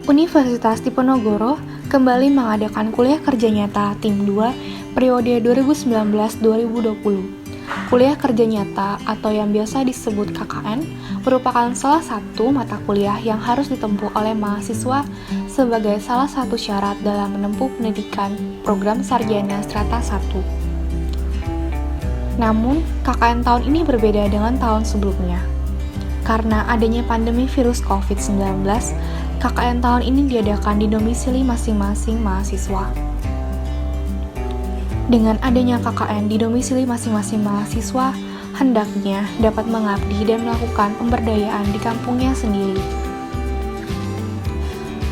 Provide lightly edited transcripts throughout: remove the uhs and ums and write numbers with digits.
Universitas Diponegoro kembali mengadakan kuliah kerja nyata Tim 2 periode 2019-2020. Kuliah kerja nyata atau yang biasa disebut KKN merupakan salah satu mata kuliah yang harus ditempuh oleh mahasiswa sebagai salah satu syarat dalam menempuh pendidikan program sarjana strata 1. Namun, KKN tahun ini berbeda dengan tahun sebelumnya. Karena adanya pandemi virus COVID-19, KKN tahun ini diadakan di domisili masing-masing mahasiswa. Dengan adanya KKN di domisili masing-masing mahasiswa, hendaknya dapat mengabdi dan melakukan pemberdayaan di kampungnya sendiri.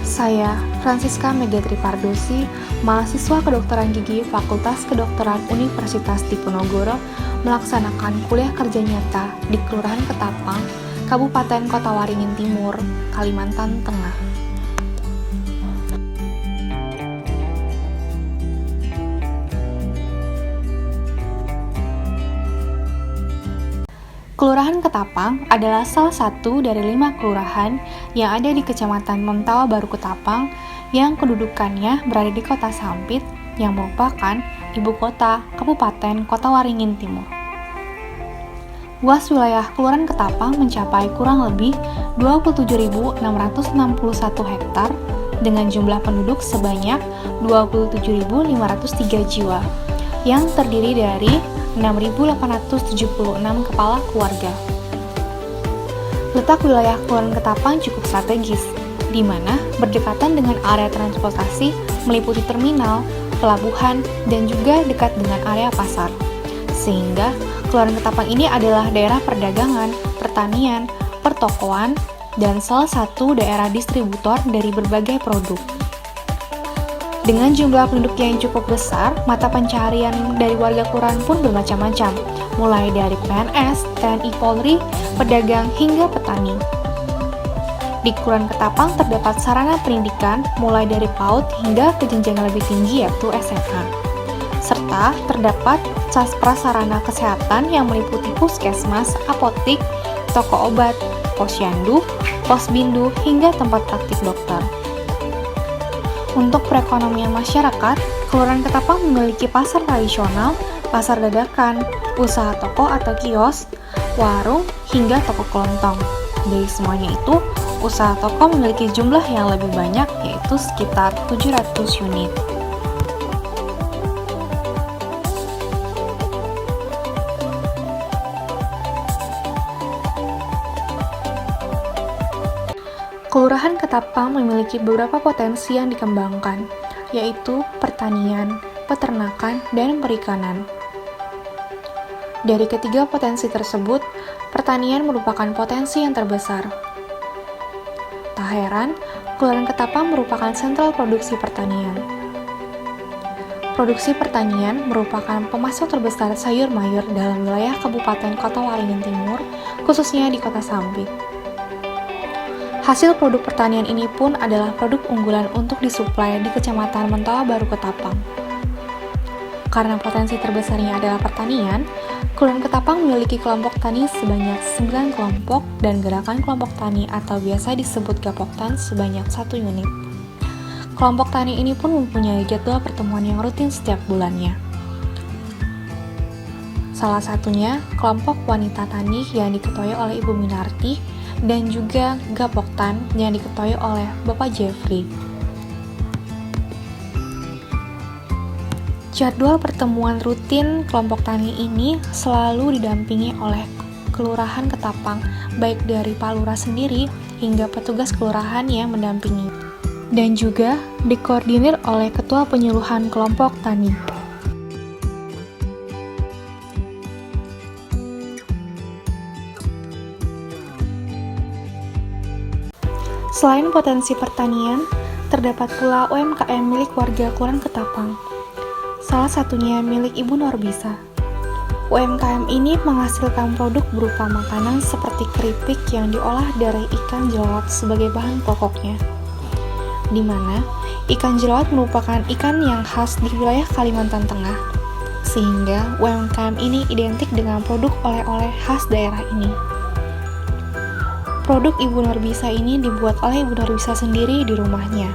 Saya, Francisca Megatri Pardosi, mahasiswa kedokteran gigi Fakultas Kedokteran Universitas Diponegoro, melaksanakan kuliah kerja nyata di Kelurahan Ketapang, Kabupaten Kota Waringin Timur, Kalimantan Tengah. Kelurahan Ketapang adalah salah satu dari 5 kelurahan yang ada di Kecamatan Mentawa Baru Ketapang yang kedudukannya berada di Kota Sampit yang merupakan ibu kota Kabupaten Kota Waringin Timur. Luas wilayah Kelurahan Ketapang mencapai kurang lebih 27.661 hektar dengan jumlah penduduk sebanyak 27.503 jiwa yang terdiri dari 6.876 kepala keluarga. Letak wilayah Kelurahan Ketapang cukup strategis, di mana berdekatan dengan area transportasi meliputi terminal, pelabuhan, dan juga dekat dengan area pasar. Sehingga Kelurahan Ketapang ini adalah daerah perdagangan, pertanian, pertokoan, dan salah satu daerah distributor dari berbagai produk. Dengan jumlah penduduk yang cukup besar, mata pencaharian dari warga kelurahan pun bermacam-macam, mulai dari PNS, TNI Polri, pedagang, hingga petani. Di Kelurahan Ketapang terdapat sarana pendidikan mulai dari PAUD hingga ke jenjang yang lebih tinggi yaitu SMA. Serta terdapat prasarana kesehatan yang meliputi puskesmas, apotik, toko obat, posyandu, posbindu, hingga tempat praktik dokter. Untuk perekonomian masyarakat, Kelurahan Ketapang memiliki pasar tradisional, pasar dadakan, usaha toko atau kios, warung, hingga toko kelontong. Dari semuanya itu, usaha toko memiliki jumlah yang lebih banyak, yaitu sekitar 700 unit. Kelurahan Ketapang memiliki beberapa potensi yang dikembangkan, yaitu pertanian, peternakan, dan perikanan. Dari ketiga potensi tersebut, pertanian merupakan potensi yang terbesar. Tak heran, Kelurahan Ketapang merupakan sentral produksi pertanian. Produksi pertanian merupakan pemasok terbesar sayur mayur dalam wilayah Kabupaten Kota Waringin Timur, khususnya di Kota Sampit. Hasil produk pertanian ini pun adalah produk unggulan untuk disuplai di Kecamatan Mentawa Baru Ketapang. Karena potensi terbesarnya adalah pertanian, Kelurahan Ketapang memiliki kelompok tani sebanyak 9 kelompok dan gerakan kelompok tani atau biasa disebut Gapoktan sebanyak 1 unit. Kelompok tani ini pun mempunyai jadwal pertemuan yang rutin setiap bulannya. Salah satunya kelompok wanita tani yang diketuai oleh Ibu Minarti dan juga Gapoktan yang diketuai oleh Bapak Jeffrey. Jadwal pertemuan rutin kelompok tani ini selalu didampingi oleh Kelurahan Ketapang, baik dari Pak Lurah sendiri hingga petugas kelurahan yang mendampingi, dan juga dikoordinir oleh Ketua Penyuluhan Kelompok Tani. Selain potensi pertanian, terdapat pula UMKM milik warga Kelurahan Ketapang. Salah satunya milik Ibu Norbisa. UMKM ini menghasilkan produk berupa makanan seperti keripik yang diolah dari ikan jerawat sebagai bahan pokoknya. Di mana ikan jerawat merupakan ikan yang khas di wilayah Kalimantan Tengah, sehingga UMKM ini identik dengan produk oleh-oleh khas daerah ini. Produk Ibu Norbisa ini dibuat oleh Ibu Norbisa sendiri di rumahnya.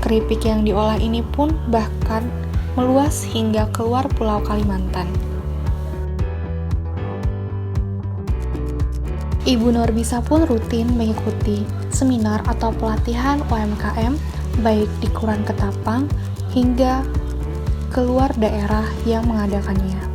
Keripik yang diolah ini pun bahkan meluas hingga keluar Pulau Kalimantan. Ibu Norbisa pun rutin mengikuti seminar atau pelatihan UMKM baik di Kelurahan Ketapang hingga keluar daerah yang mengadakannya.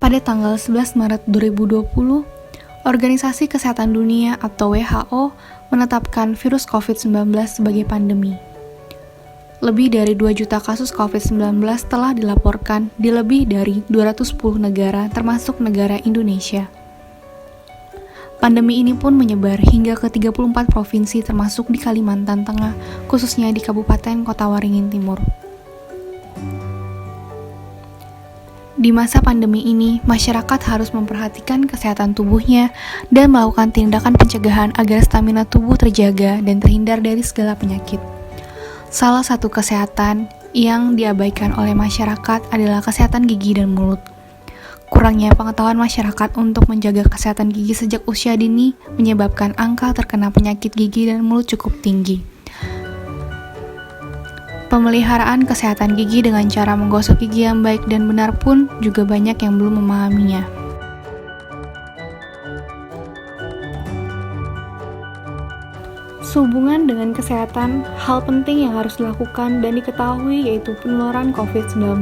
Pada tanggal 11 Maret 2020, Organisasi Kesehatan Dunia atau WHO menetapkan virus COVID-19 sebagai pandemi. Lebih dari 2 juta kasus COVID-19 telah dilaporkan di lebih dari 210 negara termasuk negara Indonesia. Pandemi ini pun menyebar hingga ke 34 provinsi termasuk di Kalimantan Tengah, khususnya di Kabupaten Kota Waringin Timur. Di masa pandemi ini, masyarakat harus memperhatikan kesehatan tubuhnya dan melakukan tindakan pencegahan agar stamina tubuh terjaga dan terhindar dari segala penyakit. Salah satu kesehatan yang diabaikan oleh masyarakat adalah kesehatan gigi dan mulut. Kurangnya pengetahuan masyarakat untuk menjaga kesehatan gigi sejak usia dini menyebabkan angka terkena penyakit gigi dan mulut cukup tinggi. Pemeliharaan kesehatan gigi dengan cara menggosok gigi yang baik dan benar pun juga banyak yang belum memahaminya. Sehubungan dengan kesehatan, hal penting yang harus dilakukan dan diketahui yaitu penularan COVID-19,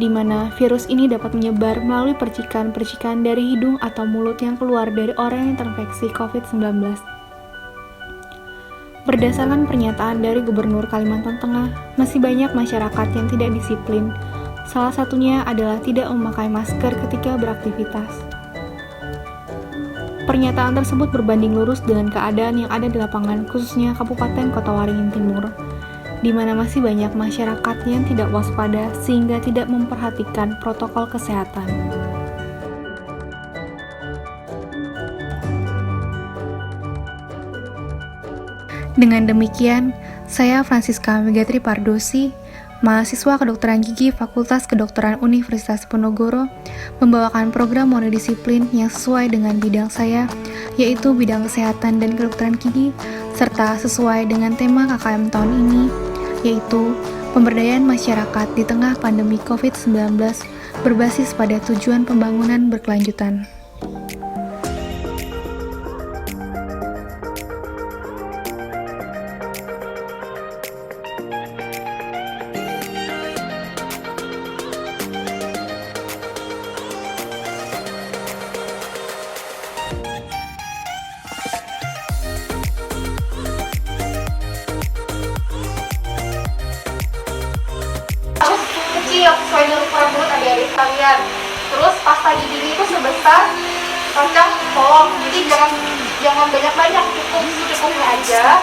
di mana virus ini dapat menyebar melalui percikan-percikan dari hidung atau mulut yang keluar dari orang yang terinfeksi COVID-19. Berdasarkan pernyataan dari Gubernur Kalimantan Tengah, masih banyak masyarakat yang tidak disiplin. Salah satunya adalah tidak memakai masker ketika beraktivitas. Pernyataan tersebut berbanding lurus dengan keadaan yang ada di lapangan, khususnya Kabupaten Kota Waringin Timur, di mana masih banyak masyarakat yang tidak waspada sehingga tidak memperhatikan protokol kesehatan. Dengan demikian, saya Francisca Megatri Pardosi, mahasiswa kedokteran gigi Fakultas Kedokteran Universitas Diponegoro, membawakan program monodisiplin yang sesuai dengan bidang saya, yaitu bidang kesehatan dan kedokteran gigi, serta sesuai dengan tema KKM tahun ini, yaitu pemberdayaan masyarakat di tengah pandemi COVID-19 berbasis pada tujuan pembangunan berkelanjutan. Kecil sesuai dengan ukuran mulut adik-adik sekalian. Terus pasta giginya itu sebesar kacang polong, jadi jangan banyak-banyak, cukup secukupnya aja.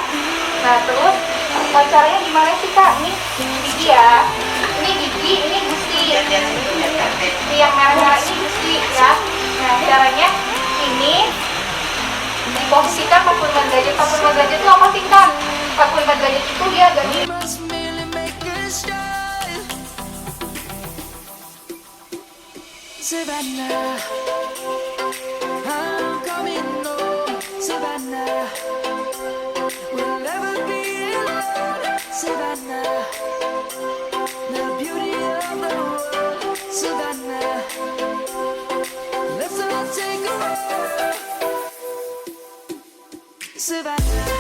Nah terus caranya gimana sih kak? Ini gigi ya, ini gigi, ini gusi. Ini yang merah-merah ini gusi ya. Nah caranya ini diposisikan 45 derajat. 45 derajat itu apa sih kak? 45 derajat itu dia agak miring. Savannah, I'm coming home. Savannah, we'll never be alone. Savannah, the beauty of the world. Savannah, let's all take a ride. Savannah.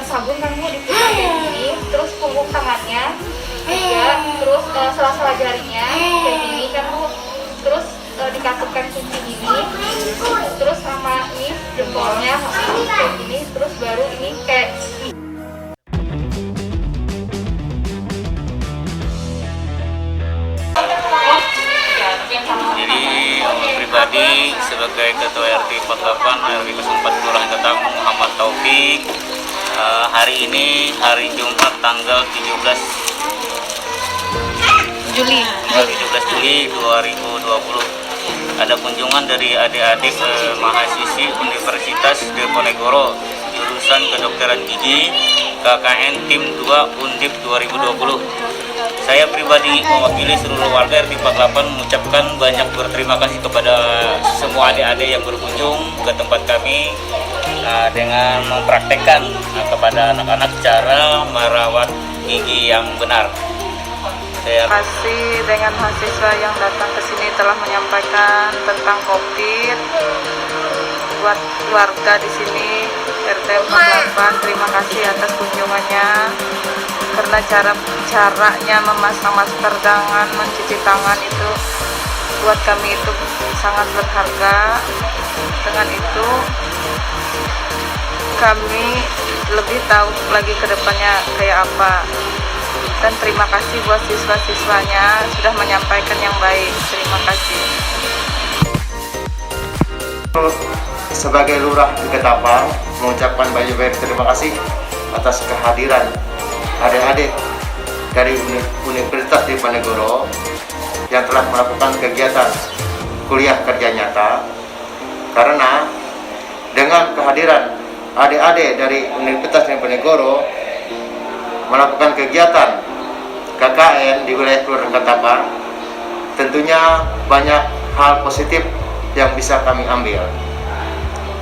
sabun kan Bu, diputar kayak gini, terus punggung tangannya juga, terus sela-sela jarinya kayak gini kan Bu, terus dikatupkan kunci gini, terus sama ini jempolnya kayak gini, terus baru ini kayak Jadi pribadi sebagai Ketua RT 48 RW 04 Kelurahan Ketapang Muhammad Taufik, hari ini hari Jumat tanggal 17 Juli 2020 ada kunjungan dari adik-adik mahasiswi Universitas Diponegoro jurusan kedokteran gigi KKN tim 2 Undip 2020. Saya pribadi mewakili seluruh warga RT 48 mengucapkan banyak berterima kasih kepada semua adik-adik yang berkunjung ke tempat kami dengan mempraktekkan kepada anak-anak cara merawat gigi yang benar. Terima kasih dengan mahasiswa yang datang ke sini telah menyampaikan tentang COVID buat keluarga di sini RT 48. Terima kasih atas kunjungannya, karena caranya memasang masker dengan mencuci tangan itu buat kami itu sangat berharga. Dengan itu kami lebih tahu lagi ke depannya kayak apa. Dan terima kasih buat siswa-siswanya sudah menyampaikan yang baik. Terima kasih. Sebagai lurah di Ketapang mengucapkan banyak terima kasih atas kehadiran adik-adik dari Universitas Diponegoro yang telah melakukan kegiatan kuliah kerja nyata, karena dengan kehadiran adik-adik dari Universitas Diponegoro melakukan kegiatan KKN di wilayah Kelurahan Ketapang, tentunya banyak hal positif yang bisa kami ambil,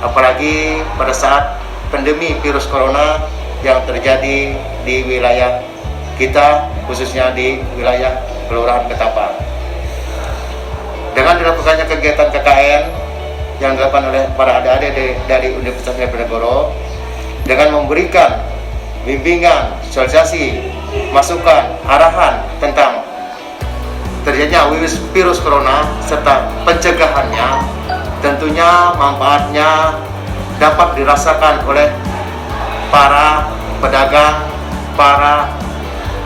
apalagi pada saat pandemi virus corona yang terjadi di wilayah kita, khususnya di wilayah Kelurahan Ketapang. Dengan dilakukannya kegiatan KKN yang dilakukan oleh para adik-adik dari Universitas Diponegoro dengan memberikan bimbingan, sosialisasi, masukan, arahan tentang terjadinya virus corona serta pencegahannya, tentunya manfaatnya dapat dirasakan oleh para pedagang, para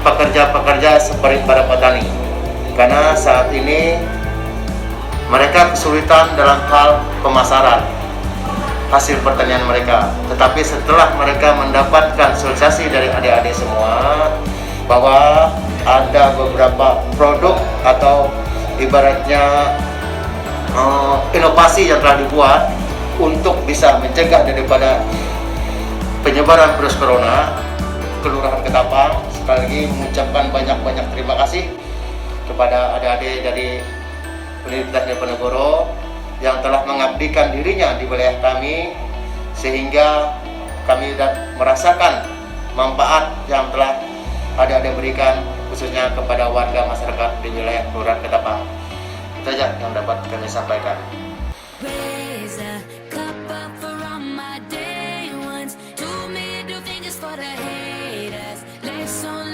pekerja-pekerja seperti para petani, karena saat ini mereka kesulitan dalam hal pemasaran hasil pertanian mereka. Tetapi setelah mereka mendapatkan sosialisasi dari adik-adik semua bahwa ada beberapa produk atau ibaratnya inovasi yang telah dibuat untuk bisa mencegah daripada penyebaran virus corona, Kelurahan Ketapang sekali lagi mengucapkan banyak-banyak terima kasih kepada adik-adik dari Universitas Diponegoro yang telah mengabdikan dirinya di wilayah kami, sehingga kami sudah merasakan manfaat yang telah adik-adik berikan khususnya kepada warga masyarakat di wilayah Kelurahan Ketapang. Itu saja yang dapat kami sampaikan. Raise a cup up for all my day ones. 2 middle fingers for the haters. Life's on